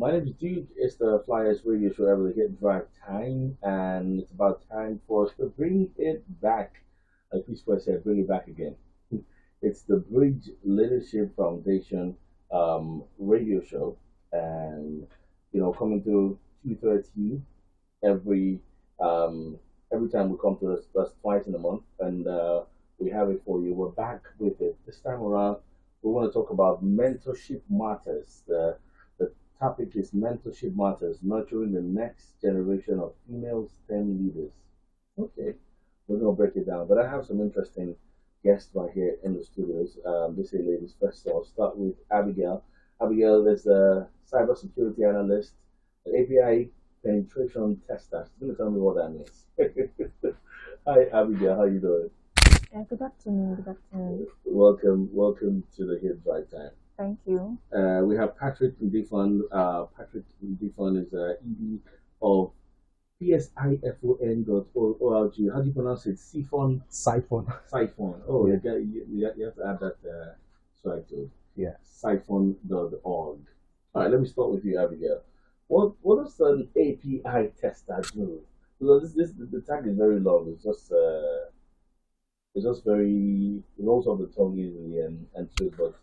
My name is Duke. It's the Flyers Radio Show every hit drive time, and it's about time for us to bring it back. Like P Square said, bring it back again. It's the Bridge Leadership Foundation radio show, and coming to 2:30 every every time we come to this. That's twice in a month, and we have it for you. We're back with it this time around. We want to talk about mentorship matters. The topic is mentorship matters, nurturing the next generation of female STEM leaders. Okay, we're gonna break it down, but I have some interesting guests right here in the studios. This is ladies first. So I'll start with Abigail. Abigail is a cybersecurity analyst, an API penetration tester. She's gonna tell me what that means. Hi, Abigail. How you doing? Yeah, good afternoon. Good afternoon. Welcome to the Hit Right Time. Thank you. We have Patrick Ndifon. Patrick Ndifon is ED of psifon.org. How do you pronounce it? Siphon? Siphon. Siphon. Oh, Yeah. you have to add that slide to it. Yeah. Siphon.org. All right, let me start with you, Abigail. What does an API tester do? Because the tag is very long. It's just very it rolls off the tongue easily and sweet. But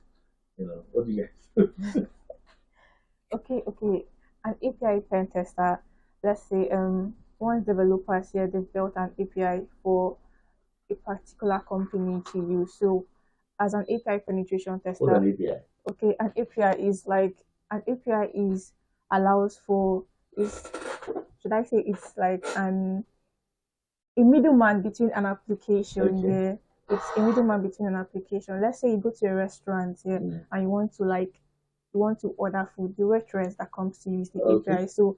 what do you guys? Okay. An API pen tester. Let's say one developer here they've built an API for a particular company to use. So as an API penetration What's tester, an API? okay, an API is allows for is should I say it's like a middleman between an application, Okay. yeah. It's a middleman between an application. Let's say you go to a restaurant, yeah, Mm. and you want to order food. The waitress that comes to use the Okay. API. So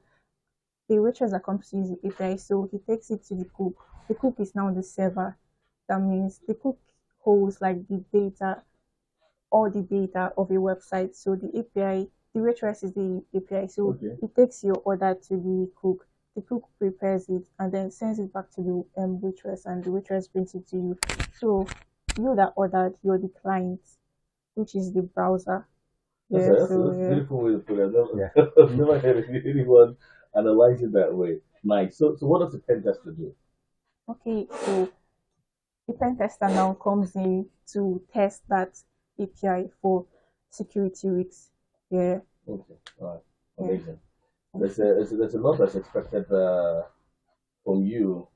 the waitress that comes to use the API, so he takes it to the cook. The cook is now the server. That means the cook holds like the data, all the data of a website. So the API, the waitress is the API. So Okay. it takes your order to the cook. The cook prepares it and then sends it back to the waitress, and the waitress brings it to you. So you that ordered, you're the client, which is the browser. That's Yeah. a, that's a, So that's a yeah. beautiful way to put it. I've never, Yeah. I've never heard anyone analyze it that way. Nice. So what does a pen tester do? Okay. So the pen tester now comes in to test that API for security risks. Yeah. Okay. All right. Yeah. Amazing. There's a lot that's expected from you,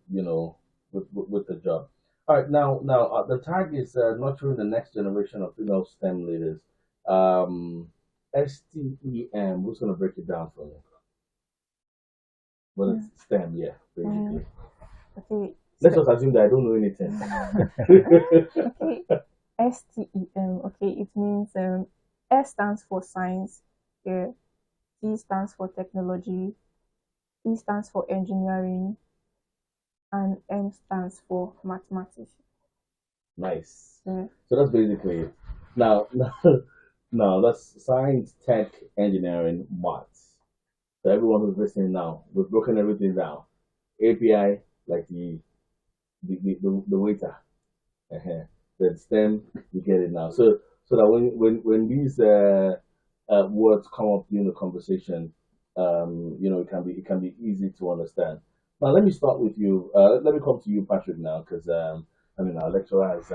with the job. All right, now the tag is nurturing the next generation of female STEM leaders. STEM. Who's gonna break it down for me? Well, it's STEM, yeah, Mm, basically. okay. Let's just assume that I don't know anything. Okay. STEM. Okay. It means S stands for science. Yeah. T stands for technology. E stands for engineering, and M stands for mathematics. Nice. Yeah. So that's basically it. Now, now that's science, tech, engineering, maths. So everyone who's listening now, we've broken everything down. API, like the waiter. Uh-huh. Then STEM, you get it now. So that when these words come up during the conversation, it can be easy to understand. Now let me start with you. Let me come to you, Patrick, now, because I mean our lecturer has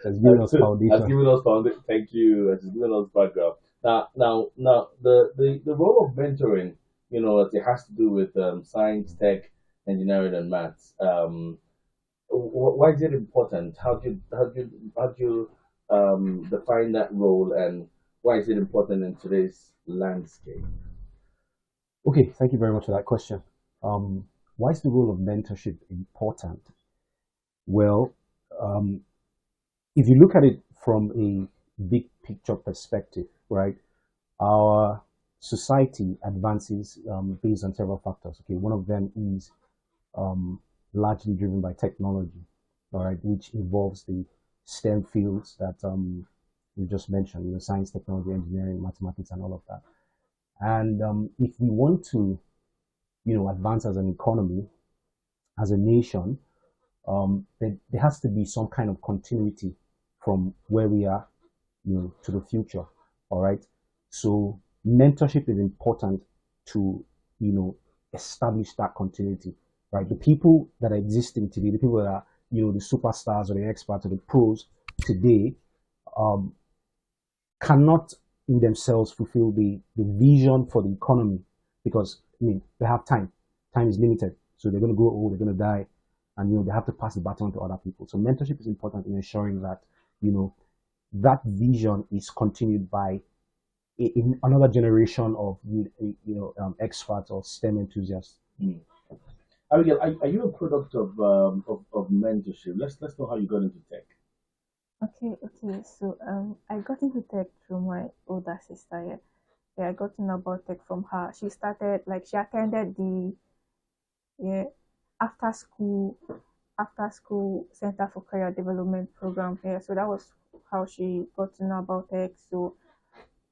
Has given us has foundation. given us foundation. Thank you. Has given us background. Now, the role of mentoring, as it has to do with science, tech, engineering, and maths. Why is it important? How do you define that role, and why is it important in today's landscape? Okay, thank you very much for that question. Why is the role of mentorship important? Well, um, if you look at it from a big picture perspective, right, our society advances based on several factors. Okay, one of them is um, largely driven by technology, all right, which involves the STEM fields that you just mentioned, science, technology, engineering, mathematics, and all of that. And if we want to, advance as an economy, as a nation, there has to be some kind of continuity from where we are, to the future. All right. So mentorship is important to, establish that continuity, right? The people that are existing today, the people that are, the superstars or the experts or the pros today, um, cannot in themselves fulfill the vision for the economy because, they have time. Time is limited. So they're going to grow old, they're going to die, and, they have to pass the baton to other people. So mentorship is important in ensuring that, that vision is continued by in another generation of experts or STEM enthusiasts. Mm. Abigail, are you a product of mentorship? Let's know how you got into tech. Okay. So I got into tech through my older sister. Yeah, yeah. I got to know about tech from her. She started like she attended the yeah after school Center for Career Development program. Yeah, so that was how she got to know about tech. So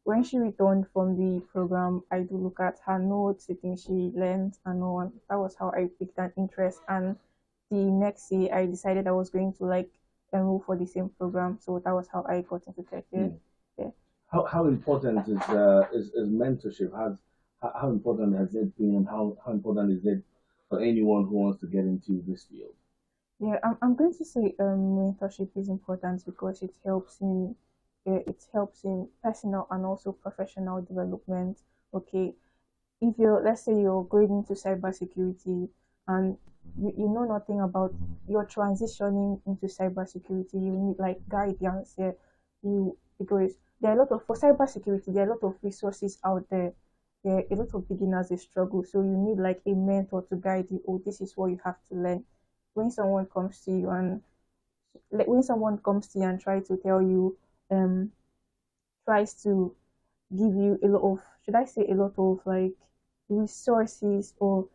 when she returned from the program, I do look at her notes, the things she learned, and all. And that was how I picked an interest. And the next year, I decided I was going to like enroll for the same program. So that was how I got into tech. Yeah, Mm. yeah. How important is mentorship? How important has it been, and how important is it for anyone who wants to get into this field? Yeah, I'm going to say mentorship is important because it helps in personal and also professional development. Okay, if you're let's say you're going into cybersecurity and you know nothing about you're transitioning into cybersecurity, you need like guidance here. You because there are a lot of for cybersecurity, there are a lot of resources out there. There are a lot of beginners they struggle. So you need like a mentor to guide you. Oh, this is what you have to learn. When someone comes to you and like when someone comes to you and try to tell you um tries to give you a lot of should I say a lot of like resources or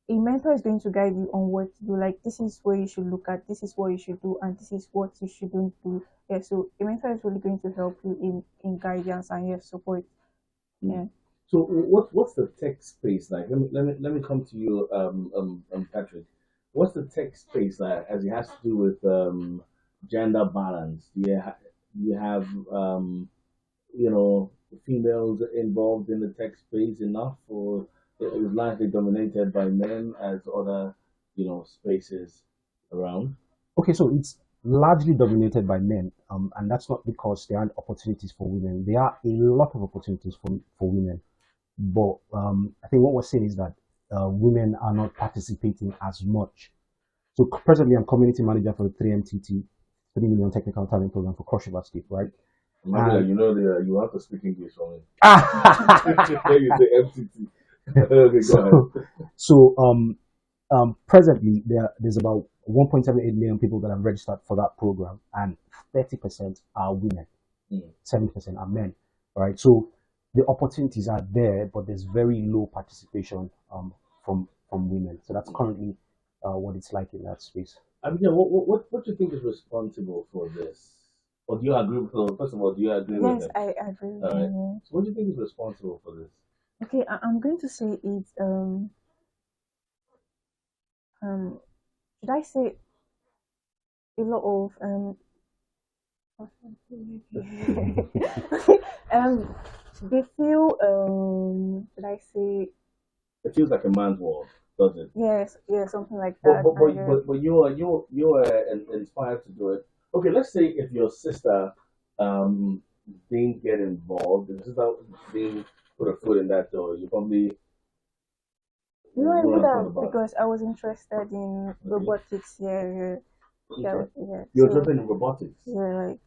a mentor is going to guide you on what to do. Like this is where you should look at, this is what you should do, and this is what you shouldn't do. Yeah, so a mentor is really going to help you in guidance and your support. Mm. Yeah. So what's the tech space like? Let me come to you, Patrick. What's the tech space like as it has to do with gender balance? Do you have females involved in the tech space enough, or is largely dominated by men as other spaces around? Okay, so it's largely dominated by men, and that's not because there aren't opportunities for women. There are a lot of opportunities for women, but I think what we're saying is that women are not participating as much. So presently, I'm community manager for the 3MTT, 3 Million Technical Talent Program for Cross River State, right? Maybe And you have to speak English for me. You say MTT. Okay, go ahead. so presently there's about 1.78 million people that have registered for that program, and 30% are women, Mm. 70% are men, right? So the opportunities are there, but there's very low participation from women. So that's currently what it's like in that space. Abigail, what do you think is responsible for this? Or do you agree with first of all, do you agree with Yes, him? I agree with All right. you. So what do you think is responsible for this? Okay, I'm going to say it's um should I say a lot of um they feel should I say It feels like a man's world, does it? yes, yeah, something like But that. but but but, but you are inspired to do it. Okay, let's say if your sister um didn't get involved, if your sister didn't put her foot in that door, you probably No, I what would I'm talking have about. because I was interested in Okay. robotics. Yeah, yeah, Okay. yeah. You're So interested in robotics. yeah, like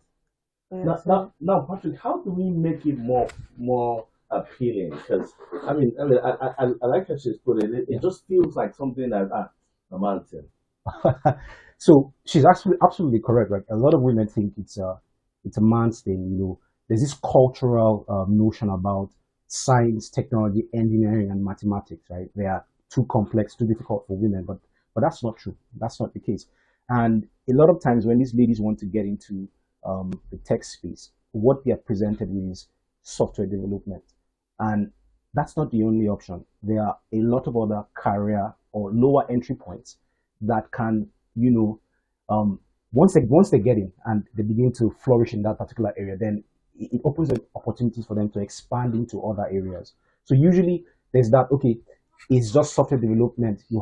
yeah. Now, So now, now, Patrick, how do we make it more appealing? Because I like how she's put it. It Yeah. just feels like something that a mountain. So she's actually absolutely correct. Like a lot of women think it's a man's thing. There's this cultural notion about science, technology, engineering, and mathematics. Right? They are too complex, too difficult for women. But that's not true. That's not the case. And a lot of times when these ladies want to get into the tech space, what they are presented with is software development, and that's not the only option. There are a lot of other career or lower entry points that can, you know, once they get in and they begin to flourish in that particular area, then it opens up opportunities for them to expand into other areas. So usually there's that, okay, it's just software development. You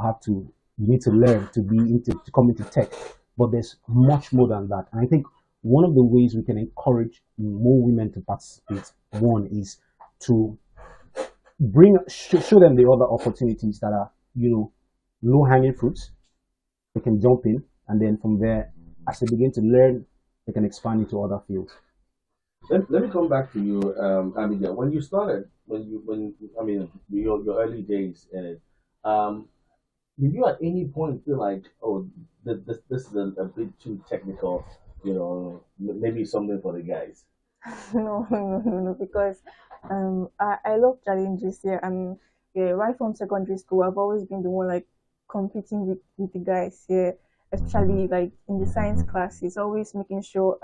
need to learn to be into, to come into tech, but there's much more than that. And I think one of the ways we can encourage more women to participate, one is to show them the other opportunities that are, low hanging fruits. They can jump in, and then from there, as they begin to learn, they can expand into other fields. Let me come back to you, Abigail. When you started, I mean, your early days in it, um, did you at any point feel like, oh, this is a bit too technical, maybe something for the guys? No, because I love challenges here, and yeah, right from secondary school, I've always been the one like competing with the guys here, especially like in the science classes, always making sure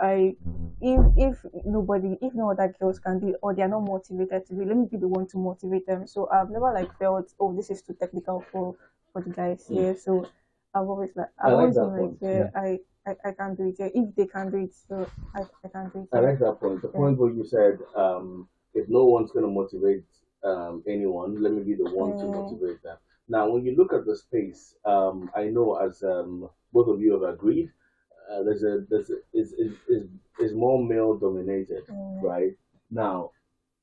if no other girls can do it or they are not motivated to do it, let me be the one to motivate them. So I've never like felt, oh, this is too technical for the guys Mm. here. So I I've like always been that like, point. yeah, I can do it. Yeah, if they can do it, so I can do it. I Yeah. like that point. The Yeah. point where you said, if no one's going to motivate anyone, let me be the one to Mm, motivate them. Now, when you look at the space, I know as both of you have agreed, is more male dominated, mm. right? Now,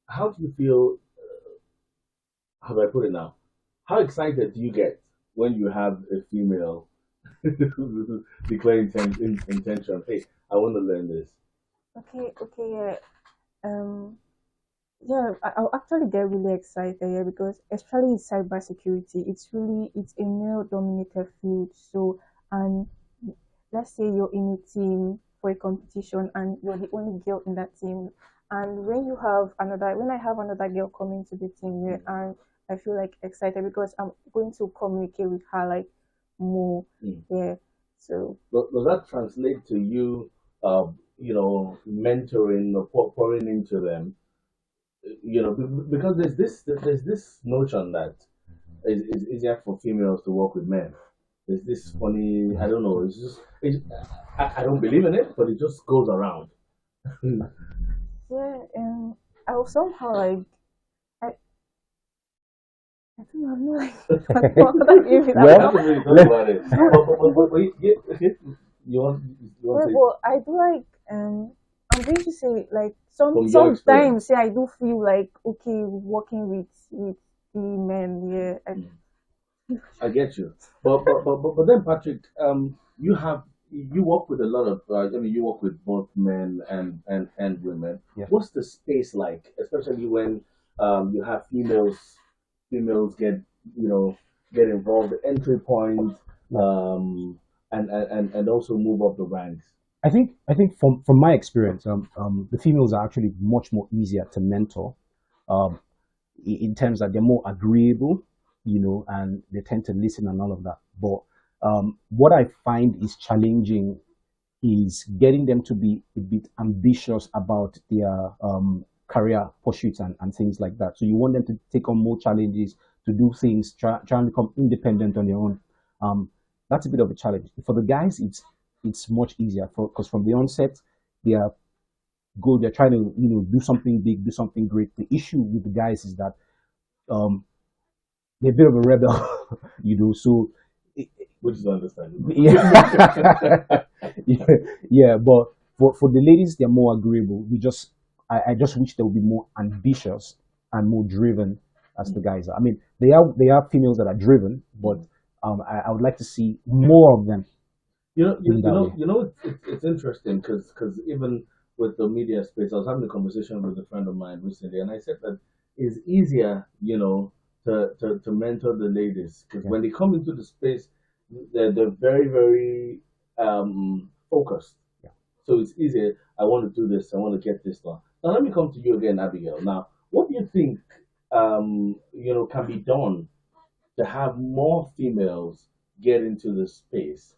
how do you feel? How do I put it now? How excited do you get when you have a female declare intention? Hey, I want to learn this. Okay, yeah. Um, yeah, I'll actually get really excited, yeah, because especially in cybersecurity, it's a male-dominated field. So, and let's say you're in a team for a competition and you're the only girl in that team, and when I have another girl coming to the team, yeah, and I feel like excited because I'm going to communicate with her like more, Mm. yeah. So Does that translate to you, mentoring or pouring into them? Because there's this notion that it's easier for females to work with men. There's this funny, I don't know, I don't believe in it, but it just goes around. yeah, I'll somehow like I I don't know, I'm not like I don't know how to give it. We Well, haven't really talked let, about it. You want to say Well, I do like I'm going to say like from your experience? sometimes yeah I do feel like okay working with the men, yeah. Mm. I get you, but then Patrick, you work with a lot of you work with both men and women. yeah. What's the space like, especially when you have females get involved, the entry point, Yeah. and also move up the ranks. I think from my experience, the females are actually much more easier to mentor, um, in terms that they're more agreeable, and they tend to listen and all of that. But what I find is challenging is getting them to be a bit ambitious about their career pursuits and things like that. So you want them to take on more challenges, to do things, try and become independent on their own. Um, that's a bit of a challenge. For the guys, it's much easier because from the onset, they are they're trying to do something big, do something great. The issue with the guys is that um, they're a bit of a rebel, So Which is understandable. yeah, yeah. But for the ladies, they're more agreeable. I just wish they would be more ambitious and more driven as the guys are. I mean, they are females that are driven, but I would like to see more of them You know, you, being you that know, way. you know, it's interesting because even with the media space, I was having a conversation with a friend of mine recently, and I said that it's easier, to mentor the ladies because Yeah, when they come into the space, they're very, very focused. yeah. So it's easier. I want to do this. I want to get this done. Now let me come to you again, Abigail. Now, what do you think, can be done to have more females get into the space?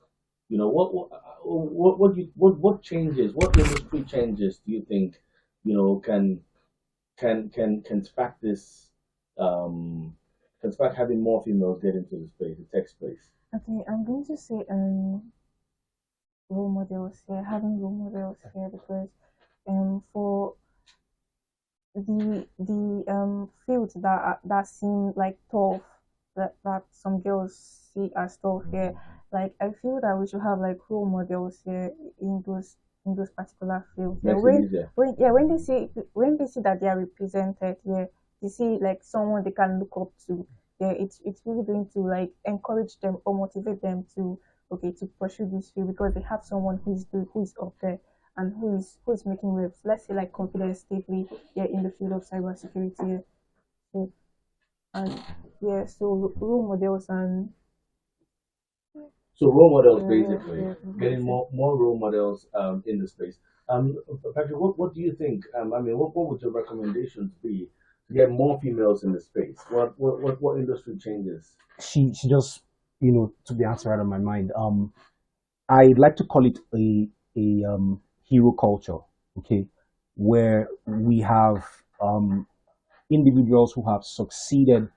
What changes, what industry changes do you think, can spark this, um, can spark having more females get into the space, the tech space? Okay, I'm going to say role models here, having role models here because for the fields that seem like tough, that some girls see as tough here, like I feel that we should have like role models here in those particular fields. Yeah, Makes it easier. when they see that they are represented here, they see like someone they can look up to. Yeah, it's really going to like encourage them or motivate them to okay to pursue this field because they have someone who is up there and who is making waves. Let's say like confidence deeply yeah in the field of cybersecurity. Yeah. So and yeah, so role models and So role models, yeah, basically, yeah, getting yeah. more role models in the space. Patrick, what do you think? I mean, what would your recommendations be to get more females in the space? What industry changes? She just took the answer out of my mind. I'd like to call it a hero culture, okay, where we have individuals who have succeeded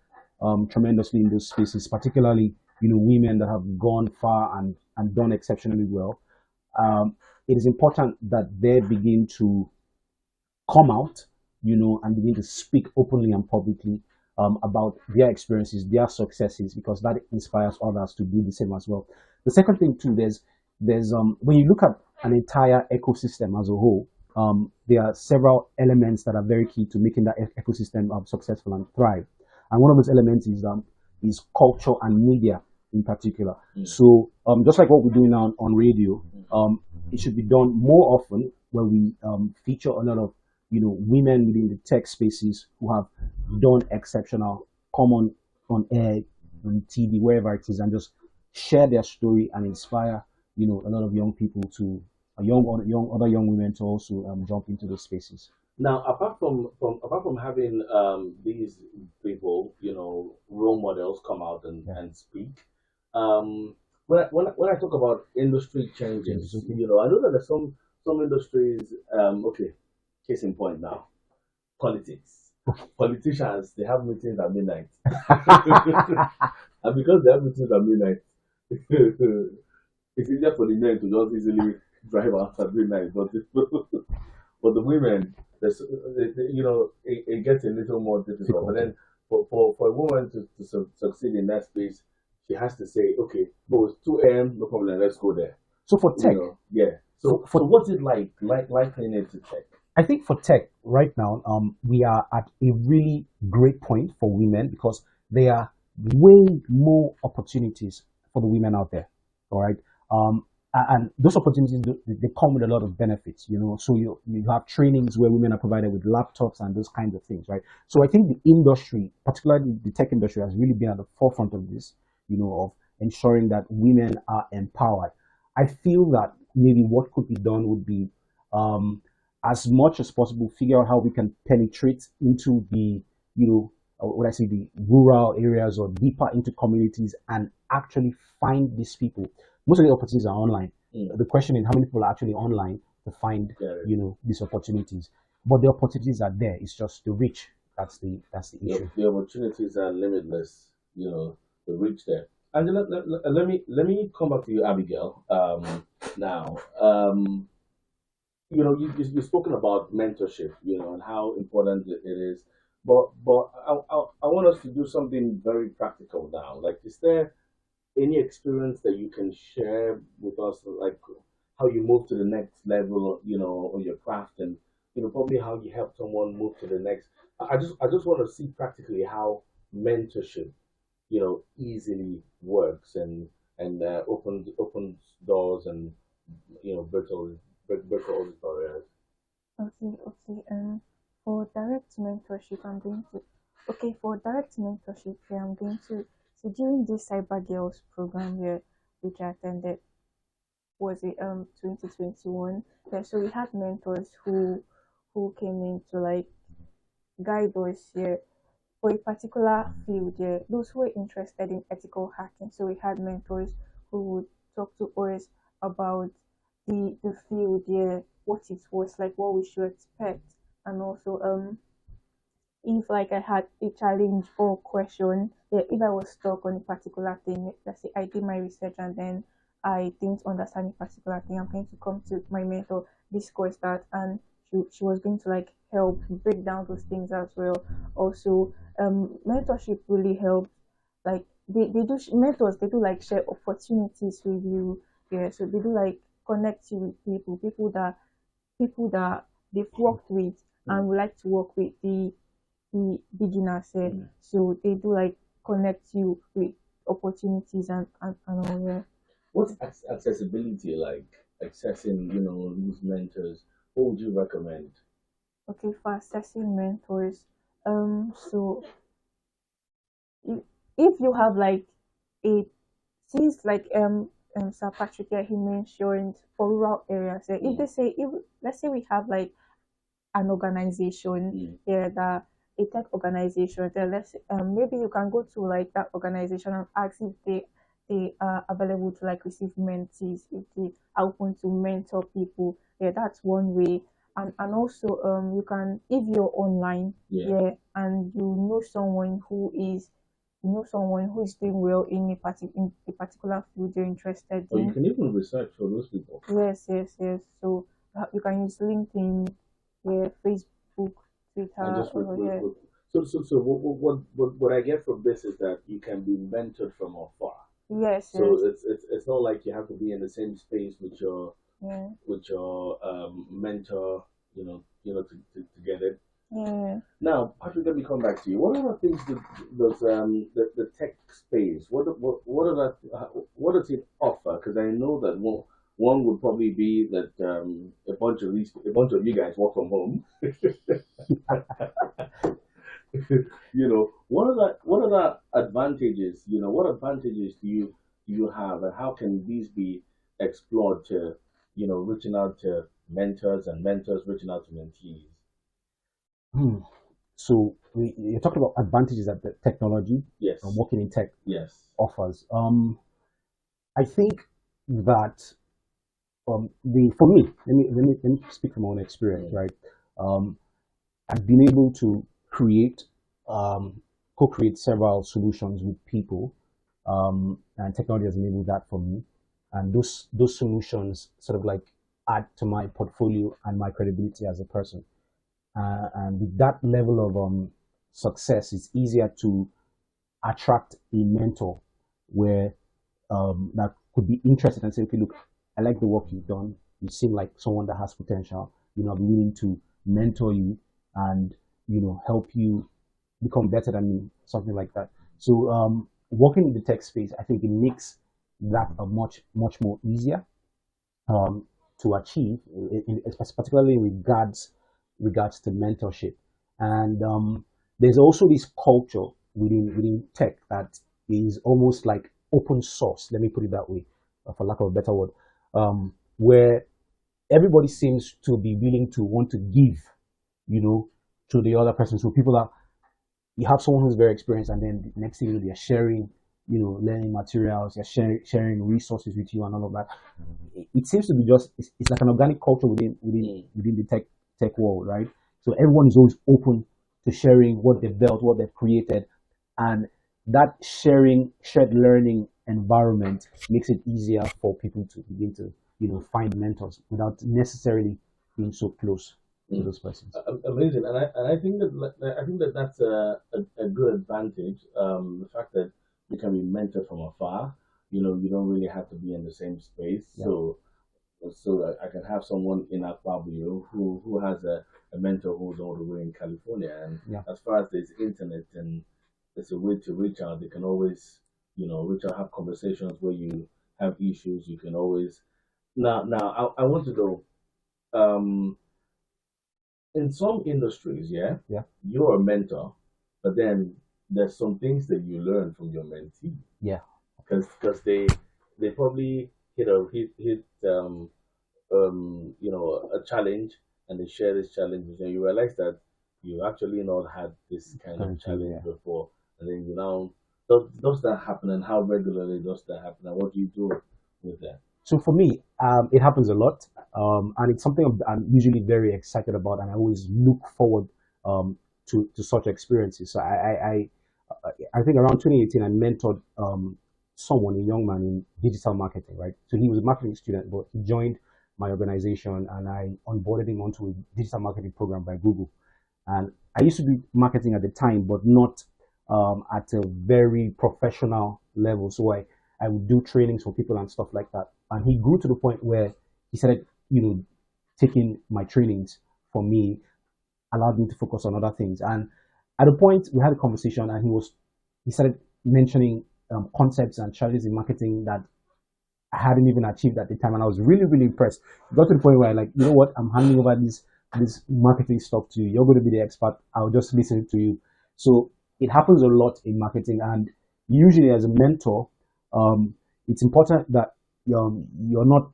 tremendously in those spaces, particularly women that have gone far and done exceptionally well. It is important that they begin to come out, and begin to speak openly and publicly about their experiences, their successes, because that inspires others to do the same as well. The second thing too, there's when you look at an entire ecosystem as a whole, there are several elements that are very key to making that ecosystem successful and thrive. And one of those elements is culture and media in particular. So just like what we're doing now on radio, it should be done more often where we feature a lot of women within the tech spaces who have done exceptional, come on air, on TV, wherever it is, and just share their story and inspire a lot of young people to young other young women to also jump into those spaces. Now, apart from having these people, role models come out Yeah, and speak, when I talk about industry changes. changes, Okay. I know that there's some industries. Okay, case in point now, politics. Politicians they have meetings at midnight, and because they have meetings at midnight, it's easier for the men to just easily drive out at midnight, but but the women, it gets a little more difficult. But Difficult. then for a woman to succeed in that space, she has to say, okay, oh, it's 2 a.m., no problem, let's go there. So for tech, Yeah. So for what's it like playing into tech? I think for tech right now, we are at a really great point for women because there are way more opportunities for the women out there. All right. And those opportunities they come with a lot of benefits, So you have trainings where women are provided with laptops and those kinds of things, right? So I think the industry, particularly the tech industry, has really been at the forefront of this, of ensuring that women are empowered. I feel that maybe what could be done would be um, as much as possible figure out how we can penetrate into the what I say the rural areas or deeper into communities and actually find these people. Most of the opportunities are online. Mm. The question is how many people are actually online to find Yeah. these opportunities. But the opportunities are there. It's just the reach. That's the issue. The opportunities are limitless, the reach there. And let me come back to you, Abigail. Now, you've spoken about mentorship, and how important it is. But I want us to do something very practical now. Like, is there any experience that you can share with us, like how you move to the next level, on your craft, and probably how you help someone move to the next. I just want to see practically how mentorship, easily works and opens doors and break all these barriers. Okay, okay. For direct mentorship, I'm going to. Okay, for direct mentorship, here I'm going to. So during this Cyber Girls program here, which I attended, was it 2021. Yeah, so we had mentors who came in to like guide us here for a particular field. Yeah, those who were interested in ethical hacking. So we had mentors who would talk to us about the field. Yeah, what it was like, what we should expect, and also if like I had a challenge or question, yeah, if I was stuck on a particular thing, let's say I did my research and then I didn't understand a particular thing, I'm going to come to my mentor, discuss that, and she was going to like help break down those things as well. Also, mentorship really helps. Like mentors, they do like share opportunities with you. Yeah, so they do like connect you with people that they've worked with and would like to work with the beginners. So they do like connect you with opportunities and all that. What's accessibility like? Accessing, these mentors. What would you recommend? Okay, for assessing mentors, so if, if you have like a since like Sir Patrick here, he mentioned for rural areas, if they say if let's say we have like an organization here that a tech organization, then let's maybe you can go to like that organization and ask if they are available to like receive mentees, if they are open to mentor people. Yeah, that's one way. And also you can, if you're online, and you know someone who is doing well in in a particular field you're interested Or you in. can even research for those people. Yes. So you can use LinkedIn, yeah, Facebook, And Twitter, just yeah. so what I get from this is that you can be mentored from afar. Yes, So it's not like you have to be in the same space with your yeah, mentor, to get it. yeah. Now, Patrick, let me come back to you. What are the things that the tech space? What does it offer? Because I know that one would probably be that a bunch of you guys work from home. What are the advantages? What advantages do you have, and how can these be explored to reaching out to mentors and mentors reaching out to mentees? Hmm. So you're talking about advantages that the technology Yes. working in tech Yes. offers. I think that for me, let me speak from my own experience, right? I've been able to co-create several solutions with people, and technology has enabled that for me. And those solutions sort of like add to my portfolio and my credibility as a person. And with that level of success, it's easier to attract a mentor where that could be interested and say, okay, look, I like the work you've done. You seem like someone that has potential. I'm willing to mentor you and help you become better than me, something like that. So working in the tech space, I think it makes that a much more easier to achieve, particularly in regards to mentorship. And there's also this culture within tech that is almost like open source. Let me put it that way, for lack of a better word, where everybody seems to be willing to want to give, to the other person. So people are, you have someone who's very experienced, and then the next thing they're sharing, learning materials, they're sharing resources with you and all of that. It seems to be it's like an organic culture within the tech world, right? So everyone is always open to sharing what they've built, what they've created, and that shared learning environment makes it easier for people to begin to find mentors without necessarily being so close to those persons. Amazing, and I think that's a good advantage. The fact that you can be mentored from afar. You don't really have to be in the same space. Yeah. So I can have someone in Akpabio who has a mentor who's all the way in California, and as far as there's internet and there's a way to reach out, they can always reach out, have conversations where you have issues. You can always now I want to know. In some industries, you're a mentor, but then there's some things that you learn from your mentee. Yeah. Because they probably hit a challenge, and they share this challenge, and you realize that you actually not had this kind of challenge before, and then does that happen, and how regularly does that happen, and what do you do with that? So for me, it happens a lot, and it's something I'm usually very excited about, and I always look forward to such experiences. So I think around 2018, I mentored someone, a young man in digital marketing, right? So he was a marketing student, but he joined my organization, and I onboarded him onto a digital marketing program by Google. And I used to do marketing at the time, but not at a very professional level. So I would do trainings for people and stuff like that. And he grew to the point where he started, taking my trainings for me, allowed me to focus on other things. And at a point, we had a conversation, and he started mentioning concepts and challenges in marketing that I hadn't even achieved at the time, and I was really, really impressed. It got to the point where, like, you know what, I'm handing over this marketing stuff to you. You're going to be the expert. I'll just listen to you. So it happens a lot in marketing, and usually as a mentor, it's important that you're not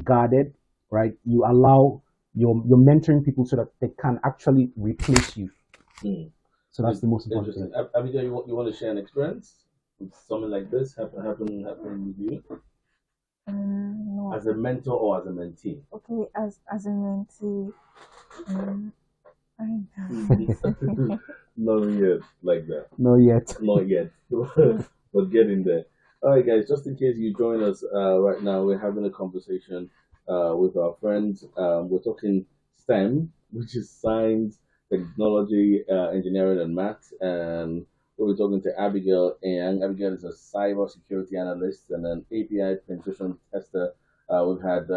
guarded, right? You allow you're mentoring people so that they can actually replace you. So that's the most important thing. Abigail, you want to share an experience with something like this happen with you? No. As a mentor or as a mentee? Okay, as a mentee, Not yet, like that. Not yet. Not yet. But getting there. All right, guys. Just in case you join us right now, we're having a conversation with our friends. We're talking STEM, which is science, technology, engineering, and maths. And we're talking to Abigail Inyang. Abigail is a cyber security analyst and an API penetration tester. We've had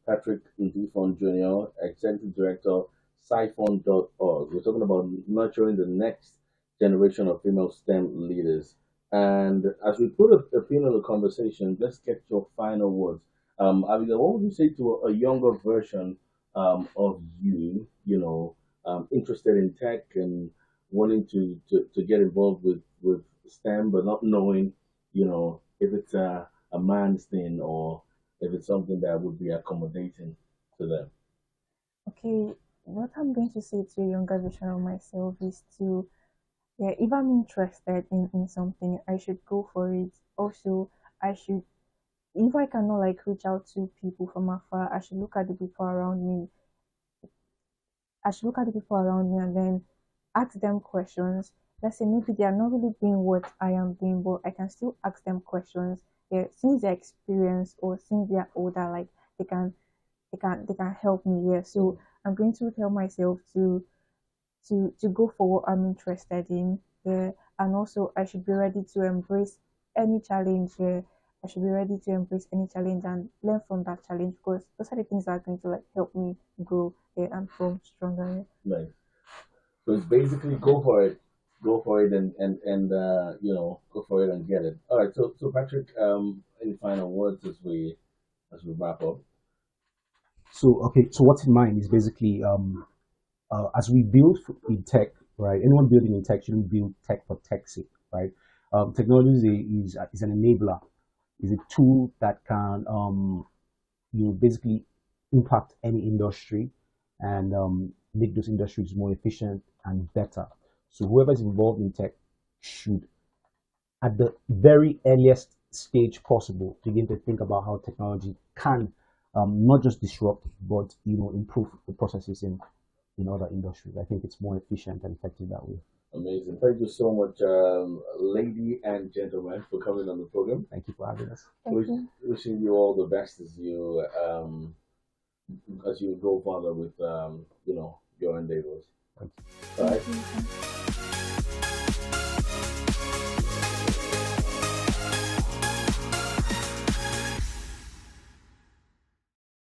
Patrick Ndifon Jr., Executive Director, Siphon.org. We're talking about nurturing the next generation of female STEM leaders. And as we put a pin on the conversation, let's get your final words. Abigail, what would you say to a younger version of you, interested in tech and wanting to get involved with STEM, but not knowing, if it's a man's thing or if it's something that would be accommodating to them? Okay, what I'm going to say to a younger version of myself is to, if I'm interested in something, I should go for it. Also, if I cannot like reach out to people from afar, I should look at the people around me. And then ask them questions. Let's say maybe they are not really doing what I am doing, but I can still ask them questions. Yeah, since they're experienced or since they are older, like they can help me. Yeah, so I'm going to tell myself to go for what I'm interested in. Yeah, and also I should be ready to embrace any challenge. Yeah, I should be ready to embrace any challenge and learn from that challenge, because those are the things that are going to like help me grow, and become stronger. Yeah. Nice. So it's basically go for it, and go for it and get it. All right. So Patrick, any final words as we wrap up? So what's in mind is basically as we build in tech, right? Anyone building in tech shouldn't build tech for tech's sake, right? Technology is an enabler, is a tool that can basically impact any industry and make those industries more efficient and better. So whoever is involved in tech should, at the very earliest stage possible, begin to think about how technology can not just disrupt, but improve the processes in other industries. I think it's more efficient and effective that way. Amazing. Thank you so much, lady and gentlemen, for coming on the program. Thank you for having us. Wishing you all the best as you go further with your endeavors. Thank you. All right.